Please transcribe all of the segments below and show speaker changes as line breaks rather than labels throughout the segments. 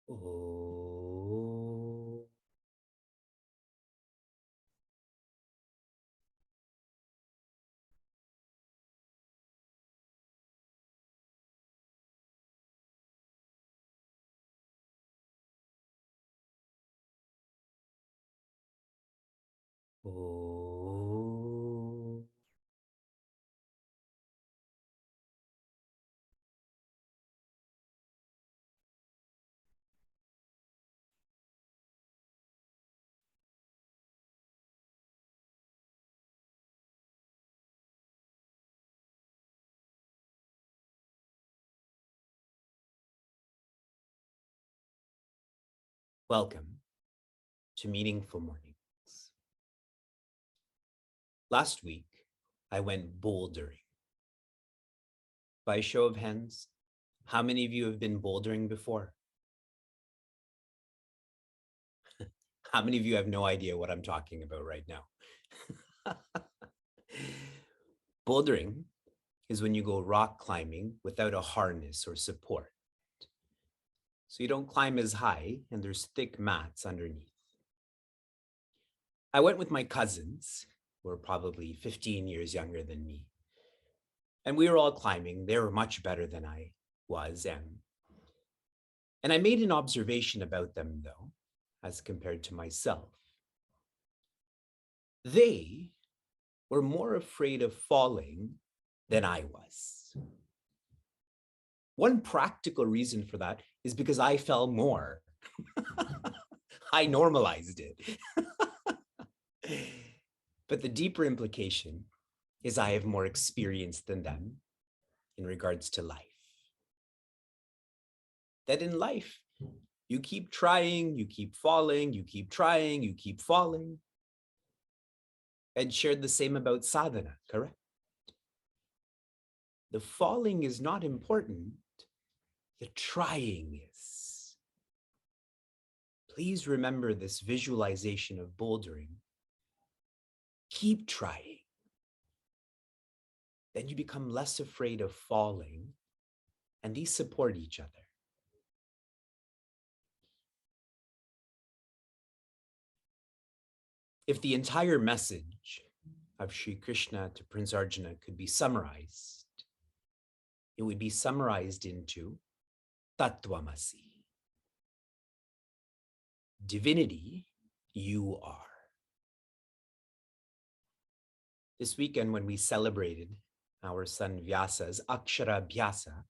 Oh. Oh. Oh. Welcome to Meaningful Mornings. Last week, I went bouldering. By a show of hands, how many of you have been bouldering before? How many of you have no idea what I'm talking about right now? Bouldering is when you go rock climbing without a harness or support. So you don't climb as high and there's thick mats underneath. I went with my cousins, who are probably 15 years younger than me. And we were all climbing. They were much better than I was, and I made an observation about them, though, as compared to myself. They were more afraid of falling than I was. One practical reason for that is because I fell more. I normalized it. But the deeper implication is I have more experience than them in regards to life. That in life, you keep trying, you keep falling, you keep trying, you keep falling. Ed shared the same about sadhana, correct? The falling is not important, the trying is. Please remember this visualization of bouldering. Keep trying. Then you become less afraid of falling, and these support each other. If the entire message of Sri Krishna to Prince Arjuna could be summarized, it would be summarized into Tattvamasi. Divinity, you are. This weekend, when we celebrated our son Vyasa's Akshara Abhyasa,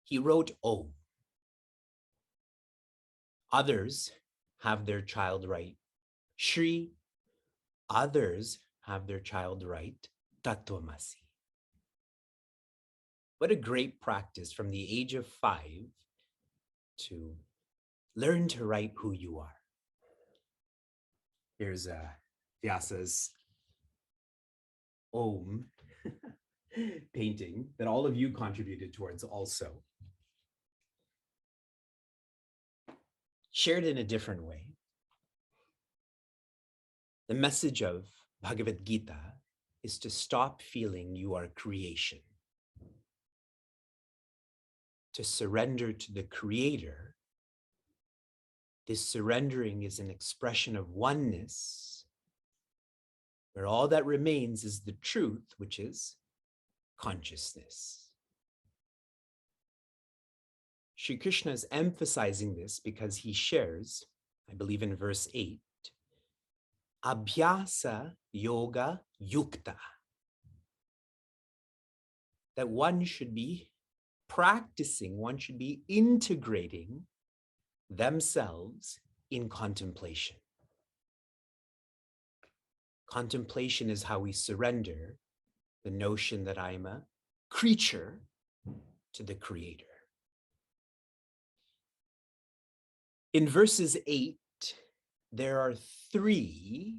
he wrote Om. Others have their child write Shri. Others have their child write Tattvamasi. What a great practice from the age of 5 to learn to write who you are. Here's Vyasa's Om painting that all of you contributed towards also. Shared in a different way. The message of Bhagavad Gita is to stop feeling you are creation, to surrender to the creator. This surrendering is an expression of oneness, where all that remains is the truth, which is consciousness. Sri Krishna is emphasizing this because he shares, I believe in verse 8, Abhyasa Yoga Yukta, that one should be practicing, one should be integrating themselves in contemplation. Contemplation is how we surrender the notion that I am a creature to the creator. In verses 8, there are 3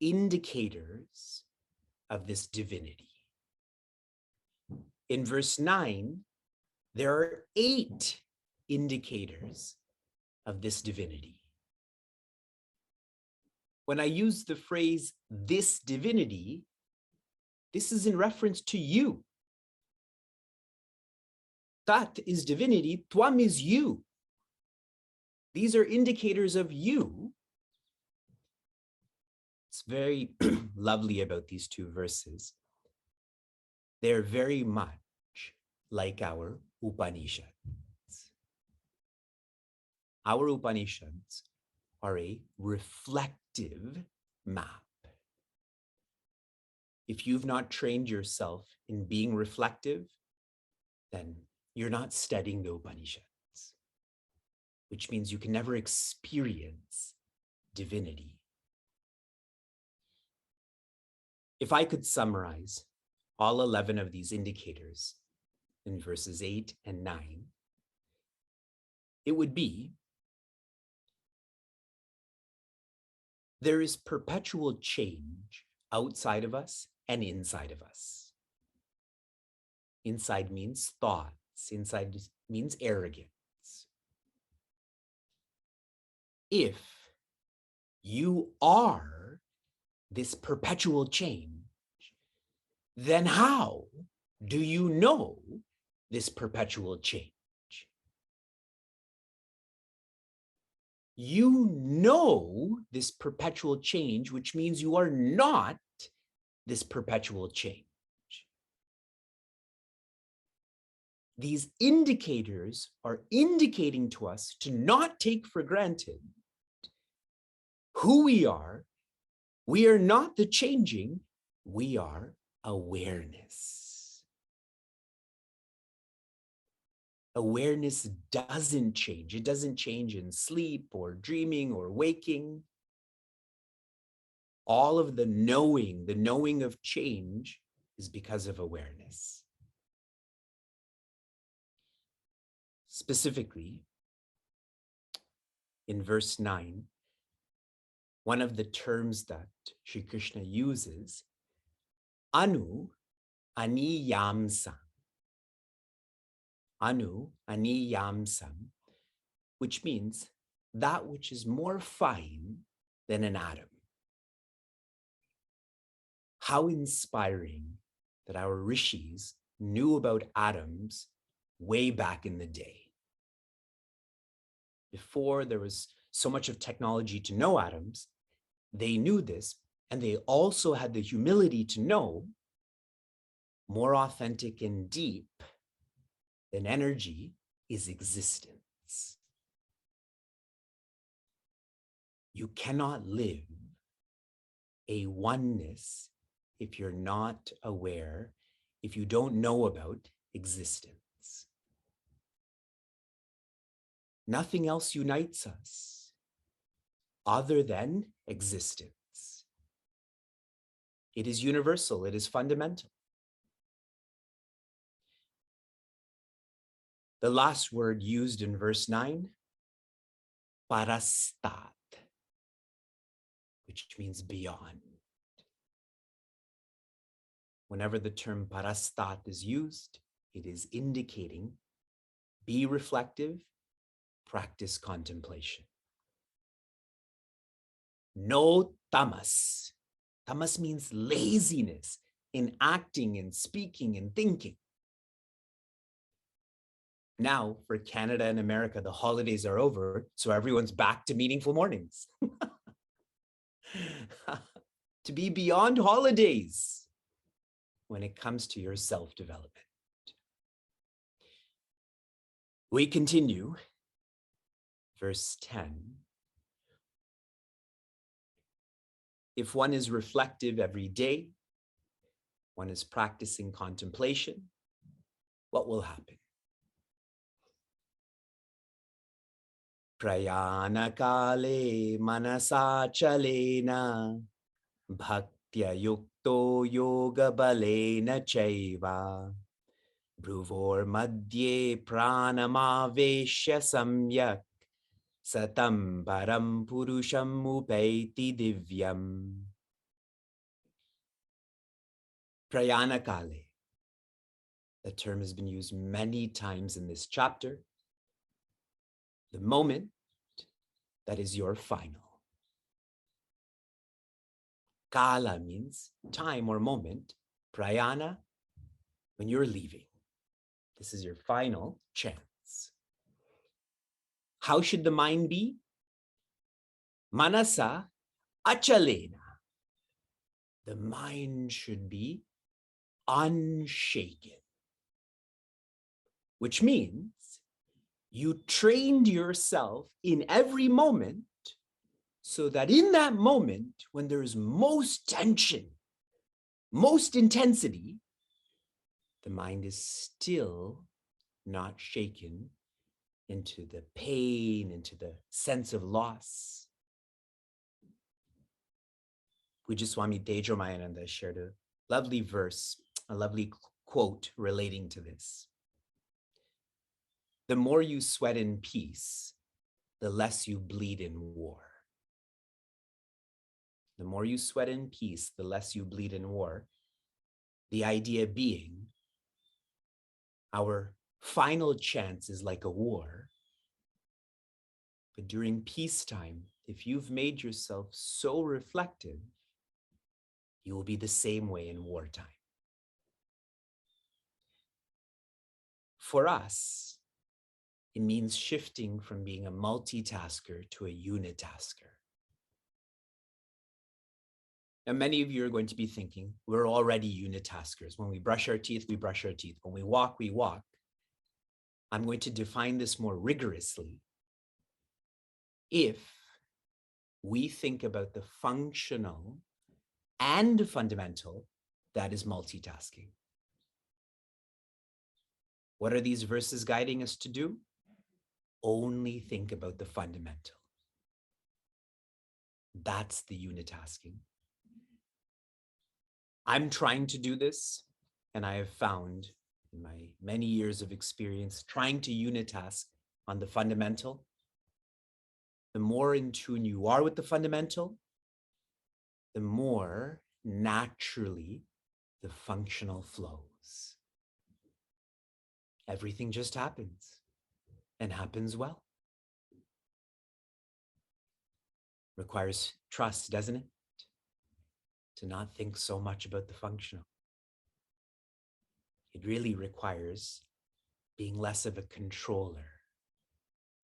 indicators of this divinity. In verse 9, there are 8 indicators of this divinity. When I use the phrase this divinity, this is in reference to you. Tat is divinity, Tvam is you. These are indicators of you. It's very lovely about these 2 verses. They're very much like our Upanishads. Our Upanishads are a reflective map. If you've not trained yourself in being reflective, then you're not studying the Upanishads, which means you can never experience divinity. If I could summarize all 11 of these indicators in verses 8 and 9, it would be there is perpetual change outside of us and inside of us. Inside means thoughts. Inside means arrogance. If you are this perpetual change, then how do you know this perpetual change? You know this perpetual change, which means you are not this perpetual change. These indicators are indicating to us to not take for granted who we are. We are not the changing, we are awareness. Awareness doesn't change. It doesn't change in sleep or dreaming or waking. All of the knowing of change is because of awareness. Specifically, in verse 9, one of the terms that Sri Krishna uses, anu aniyamsam. Anu aniyamsam, which means that which is more fine than an atom. How inspiring that our rishis knew about atoms way back in the day. Before there was so much of technology to know atoms, they knew this, and they also had the humility to know more authentic and deep than energy is existence. You cannot live a oneness if you're not aware, if you don't know about existence. Nothing else unites us other than existence. It is universal, it is fundamental. The last word used in verse 9, parastat, which means beyond. Whenever the term parastat is used, it is indicating be reflective, practice contemplation. No tamas. Tamas means laziness in acting and speaking and thinking. Now, for Canada and America, the holidays are over, so everyone's back to meaningful mornings. To be beyond holidays when it comes to your self-development. We continue, verse 10. If one is reflective every day, one is practicing contemplation, what will happen? Prayana kale manasa chalena bhaktya yukto yoga balena chaiva bruvor madhye pranamaveshya samyak satam param purusham upaiti divyam. Prayana kale. That term has been used many times in this chapter. The moment that is your final. Kala means time or moment. Prayana, when you're leaving. This is your final chance. How should the mind be? Manasa achalena. The mind should be unshaken, which means you trained yourself in every moment so that in that moment, when there's most tension, most intensity, the mind is still not shaken into the pain, into the sense of loss. Pujya Swami Tejomayananda shared a lovely verse, a lovely quote relating to this. The more you sweat in peace, the less you bleed in war. The more you sweat in peace, the less you bleed in war. The idea being, our final chance is like a war. But during peacetime, if you've made yourself so reflective, you will be the same way in wartime. For us, it means shifting from being a multitasker to a unitasker. Now, many of you are going to be thinking, we're already unitaskers. When we brush our teeth, we brush our teeth. When we walk, we walk. I'm going to define this more rigorously. If we think about the functional and fundamental, that is multitasking. What are these verses guiding us to do? Only think about the fundamental. That's the unitasking. I'm trying to do this, and I have found in my many years of experience trying to unitask on the fundamental, the more in tune you are with the fundamental, the more naturally the functional flows. Everything just happens and happens well. Requires trust, doesn't it? To not think so much about the functional. It really requires being less of a controller,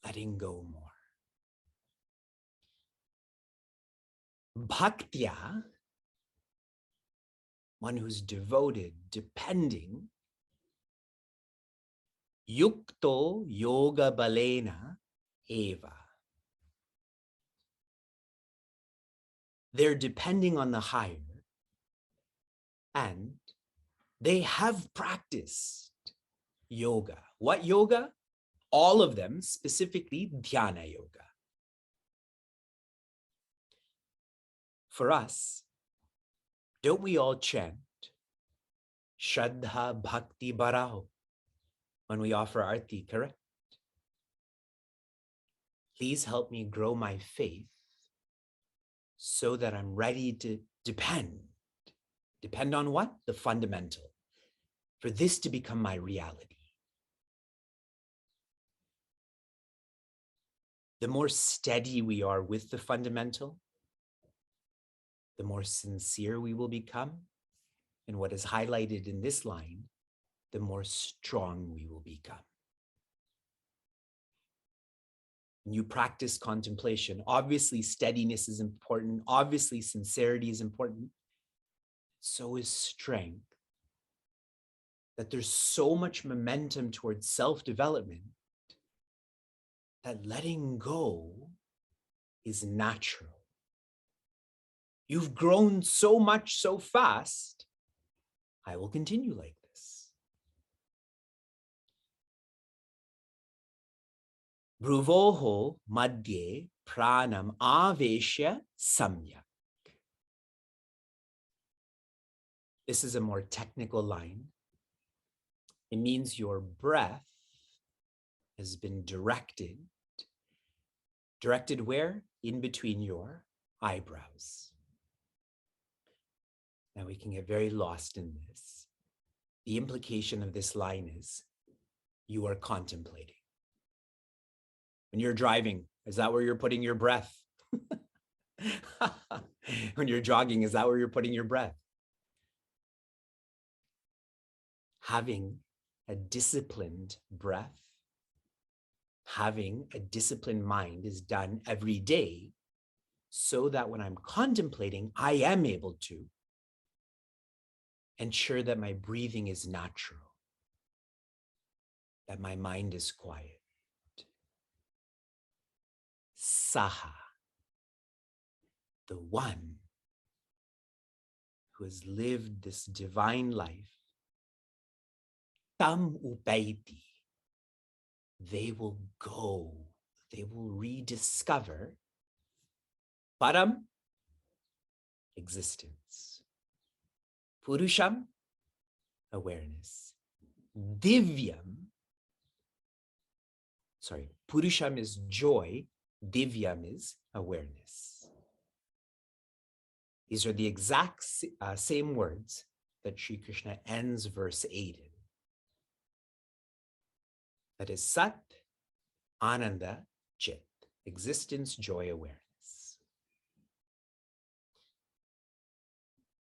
letting go more. Bhaktya, one who's devoted, depending, yukto yoga balena eva. They're depending on the higher, and they have practiced yoga. What yoga? All of them, specifically dhyana yoga. For us, don't we all chant Shraddha Bhakti Bharao when we offer arti, correct? Please help me grow my faith so that I'm ready to depend. Depend on what? The fundamental. For this to become my reality. The more steady we are with the fundamental, the more sincere we will become. And what is highlighted in this line, the more strong we will become. When you practice contemplation, obviously steadiness is important. Obviously sincerity is important. So is strength. That there's so much momentum towards self-development that letting go is natural. You've grown so much so fast, I will continue like this. Bhruvoho madhye pranam aveshya samyak. This is a more technical line. It means your breath has been directed. Directed where? In between your eyebrows. Now we can get very lost in this. The implication of this line is you are contemplating. When you're driving, is that where you're putting your breath? When you're jogging, is that where you're putting your breath? Having a disciplined breath, having a disciplined mind is done every day so that when I'm contemplating, I am able to ensure that my breathing is natural, that my mind is quiet. Saha, the one who has lived this divine life, tam upaiti, they will go, they will rediscover param, existence, purusham, awareness, divyam, purusham is joy, divyam is awareness. These are the exact same words that Sri Krishna ends verse 8 in. That is Sat, Ananda, Chit, existence, joy, awareness.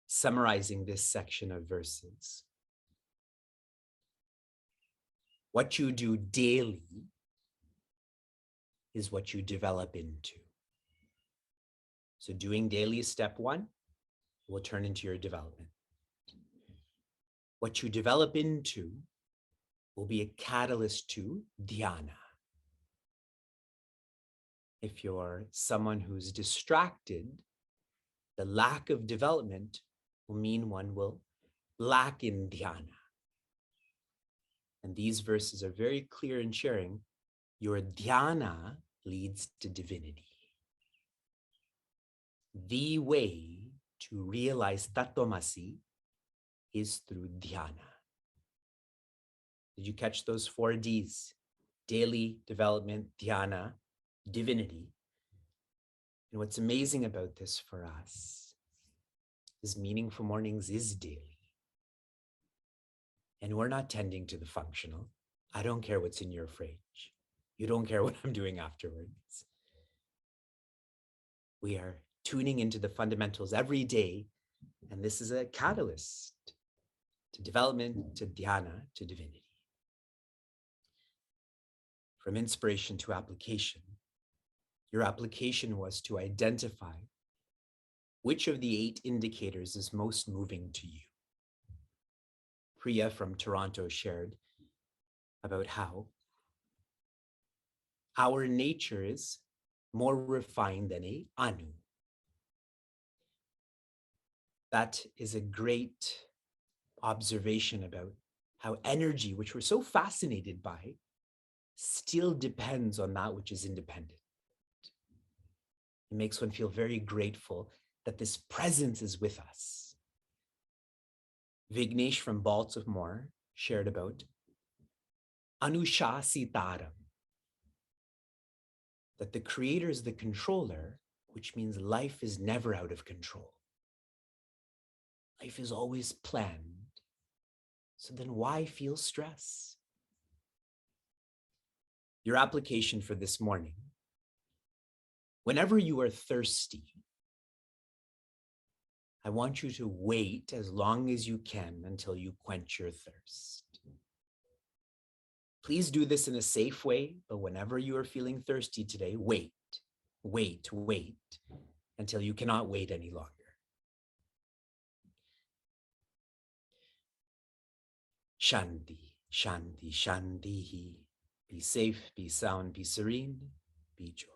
Summarizing this section of verses, what you do daily is what you develop into. So doing daily is step one, will turn into your development. What you develop into will be a catalyst to dhyana. If you're someone who's distracted, the lack of development will mean one will lack in dhyana. And these verses are very clear in sharing your dhyana leads to divinity. The way to realize Tattvamasi is through dhyana. Did you catch those 4 Ds? Daily, development, dhyana, divinity. And what's amazing about this for us is Meaningful Mornings is daily. And we're not tending to the functional. I don't care what's in your fridge. You don't care what I'm doing afterwards. We are tuning into the fundamentals every day. And this is a catalyst to development, to dhyana, to divinity. From inspiration to application, your application was to identify which of the 8 indicators is most moving to you. Priya from Toronto shared about how our nature is more refined than a anu. That is a great observation about how energy, which we're so fascinated by, still depends on that which is independent. It makes one feel very grateful that this presence is with us. Vignesh from Baltimore shared about Anushasitaram, that the creator is the controller, which means life is never out of control. Life is always planned. So then why feel stress? Your application for this morning, whenever you are thirsty, I want you to wait as long as you can until you quench your thirst. Please do this in a safe way, but whenever you are feeling thirsty today, wait until you cannot wait any longer. Shanti, Shanti, Shanti. Be safe, be sound, be serene, be joy.